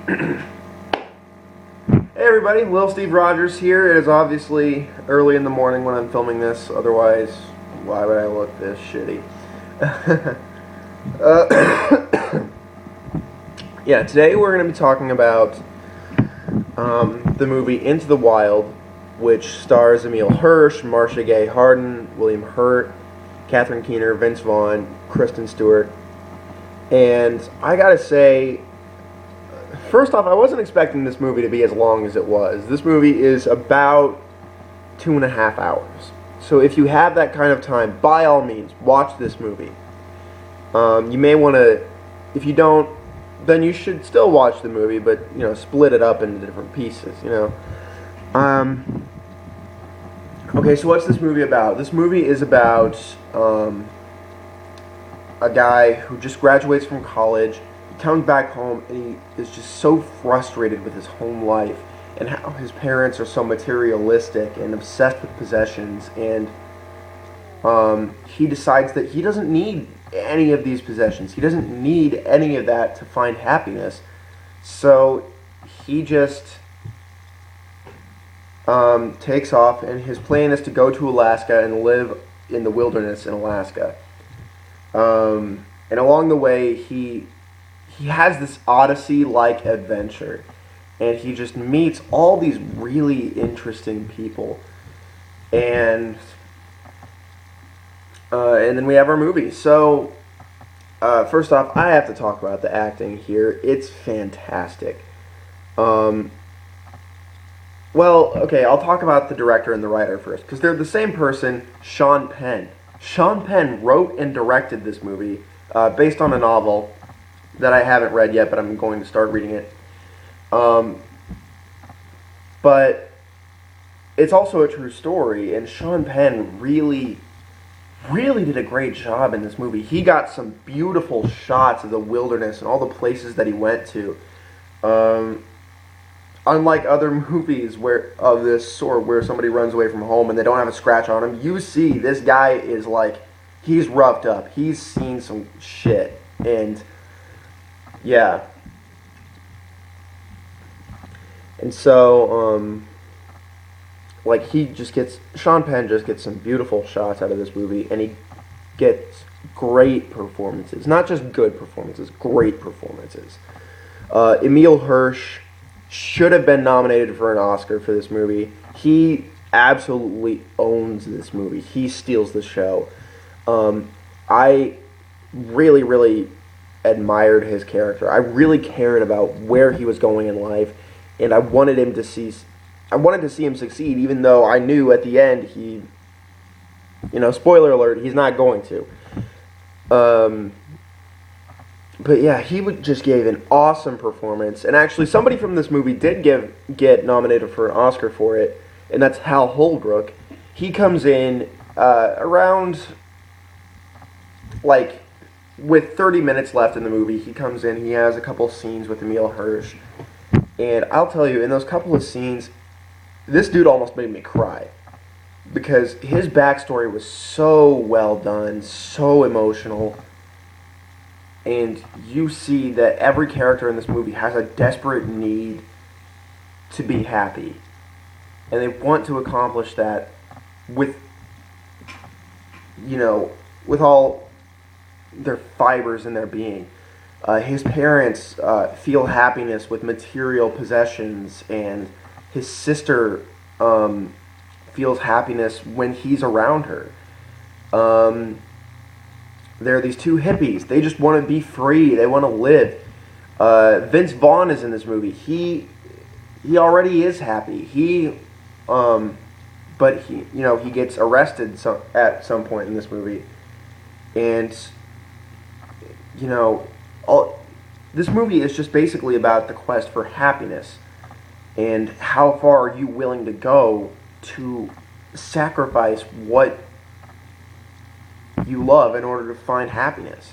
Hey everybody, LilSteveRogers here. It is obviously early in the morning when I'm filming this, otherwise, why would I look this shitty? Yeah, today we're going to be talking about the movie Into the Wild, which stars Emile Hirsch, Marcia Gay Harden, William Hurt, Catherine Keener, Vince Vaughn, Kristen Stewart. And I gotta say, first off, I wasn't expecting this movie to be as long as it was. This movie is about 2.5 hours. So if you have that kind of time, by all means, watch this movie. You may want to, if you don't, then you should still watch the movie, but, split it up into different pieces, Okay, so what's this movie about? This movie is about a guy who just graduates from college. He comes back home and he is just so frustrated with his home life and how his parents are so materialistic and obsessed with possessions, and he decides that he doesn't need any of these possessions. He doesn't need any of that to find happiness. So he just takes off, and his plan is to go to Alaska and live in the wilderness in Alaska. And along the way, he has this Odyssey-like adventure, and he just meets all these really interesting people, and then we have our movie. So, first off, I have to talk about the acting here. It's fantastic. Well, okay, I'll talk about the director and the writer first, because they're the same person, Sean Penn. Sean Penn wrote and directed this movie, based on a novel that I haven't read yet, but I'm going to start reading it. But it's also a true story, and Sean Penn really did a great job in this movie. He got some beautiful shots of the wilderness and all the places that he went to. Unlike other movies of this sort where somebody runs away from home and they don't have a scratch on him, you see this guy is he's roughed up. He's seen some shit. And yeah. And so, Sean Penn just gets some beautiful shots out of this movie, and he gets great performances. Not just good performances, great performances. Emile Hirsch should have been nominated for an Oscar for this movie. He absolutely owns this movie. He steals the show. I really admired his character. I really cared about where he was going in life, and I wanted to see him succeed, even though I knew at the end he, spoiler alert, he's not going to. But yeah, he just gave an awesome performance, and actually somebody from this movie did get nominated for an Oscar for it, and that's Hal Holbrook. He comes in around, with 30 minutes left in the movie. He comes in, he has a couple scenes with Emile Hirsch, and I'll tell you, in those couple of scenes, this dude almost made me cry, because his backstory was so well done, so emotional. And you see that every character in this movie has a desperate need to be happy. And they want to accomplish that with all their fibers in their being. His parents feel happiness with material possessions, and his sister feels happiness when he's around her. There are these two hippies. They just want to be free. They want to live. Vince Vaughn is in this movie. He already is happy. But he gets arrested at some point in this movie, and this movie is just basically about the quest for happiness, and how far are you willing to go to sacrifice what you love in order to find happiness.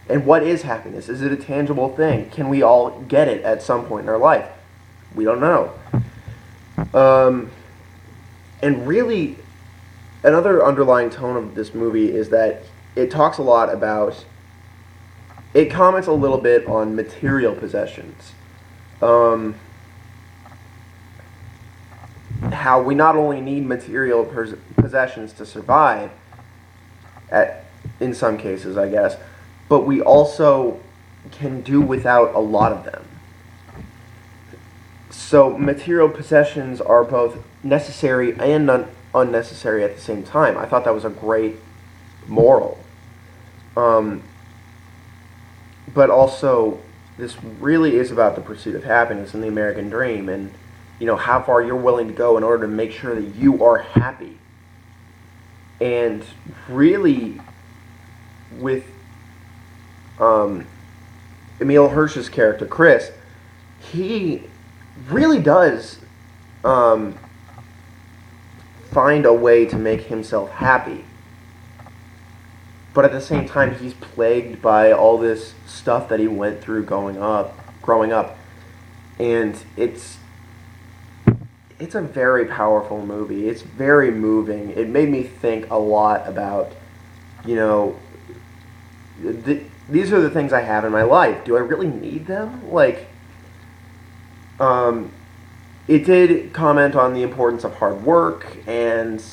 And what is happiness? Is it a tangible thing? Can we all get it at some point in our life? We don't know. And really, another underlying tone of this movie is that it talks a lot about, it comments a little bit on material possessions. how we not only need material possessions to survive, in some cases, I guess, but we also can do without a lot of them. So material possessions are both necessary and unnecessary at the same time. I thought that was a great moral. But also, this really is about the pursuit of happiness and the American dream, and how far you're willing to go in order to make sure that you are happy. And really, with Emile Hirsch's character, Chris, he really does find a way to make himself happy. But at the same time, he's plagued by all this stuff that he went through growing up. And it's a very powerful movie. It's very moving. It made me think a lot about, these are the things I have in my life. Do I really need them? It did comment on the importance of hard work and,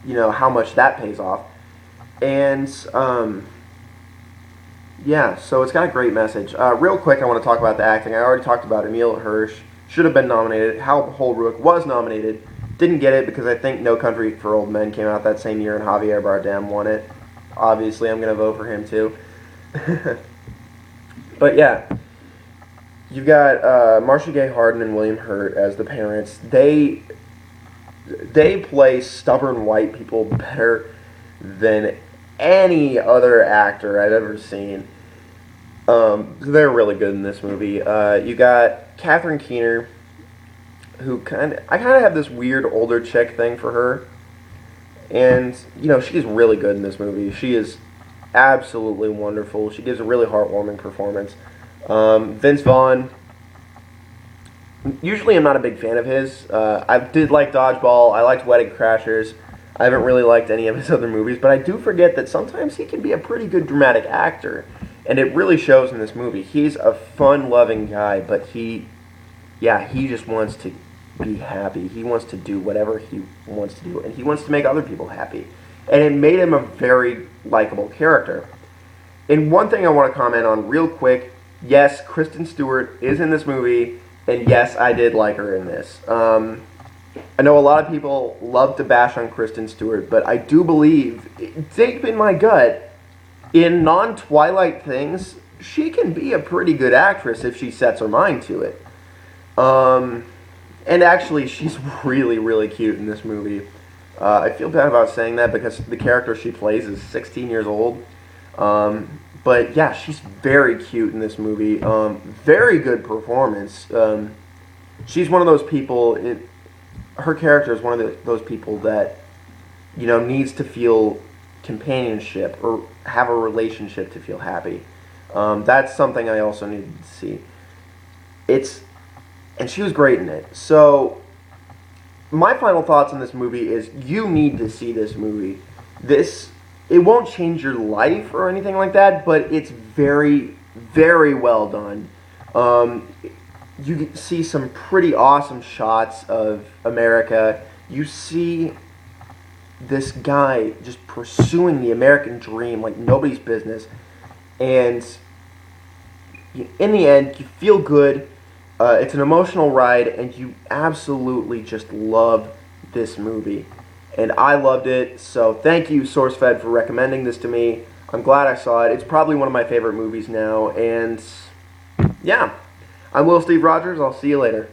how much that pays off. And, yeah, so it's got a great message. Real quick, I want to talk about the acting. I already talked about Emile Hirsch. Should have been nominated. Hal Holbrook was nominated. Didn't get it because I think No Country for Old Men came out that same year and Javier Bardem won it. Obviously, I'm going to vote for him too. But yeah, you've got Marcia Gay Harden and William Hurt as the parents. They play stubborn white people better than any other actor I've ever seen. They're really good in this movie. You got Catherine Keener, who I kind of have this weird older chick thing for her. And, she's really good in this movie. She is absolutely wonderful. She gives a really heartwarming performance. Vince Vaughn, usually I'm not a big fan of his. I did like Dodgeball. I liked Wedding Crashers. I haven't really liked any of his other movies, but I do forget that sometimes he can be a pretty good dramatic actor. And it really shows in this movie. He's a fun-loving guy, but he just wants to be happy. He wants to do whatever he wants to do, and he wants to make other people happy. And it made him a very likable character. And one thing I want to comment on real quick, yes, Kristen Stewart is in this movie, and yes, I did like her in this. I know a lot of people love to bash on Kristen Stewart, but I do believe, deep in my gut, in non-Twilight things, she can be a pretty good actress if she sets her mind to it. And actually, she's really, really cute in this movie. I feel bad about saying that because the character she plays is 16 years old. But yeah, she's very cute in this movie. Very good performance. She's one of those people, her character is one of those people that, needs to feel companionship or have a relationship to feel happy. That's something I also needed to see. And she was great in it. So, my final thoughts on this movie is you need to see this movie. It won't change your life or anything like that, but it's very, very well done. You see some pretty awesome shots of America. You see this guy just pursuing the American dream like nobody's business. And in the end, you feel good. It's an emotional ride, and you absolutely just love this movie. And I loved it, so thank you, SourceFed, for recommending this to me. I'm glad I saw it. It's probably one of my favorite movies now, and yeah. I'm LilSteveRogers. I'll see you later.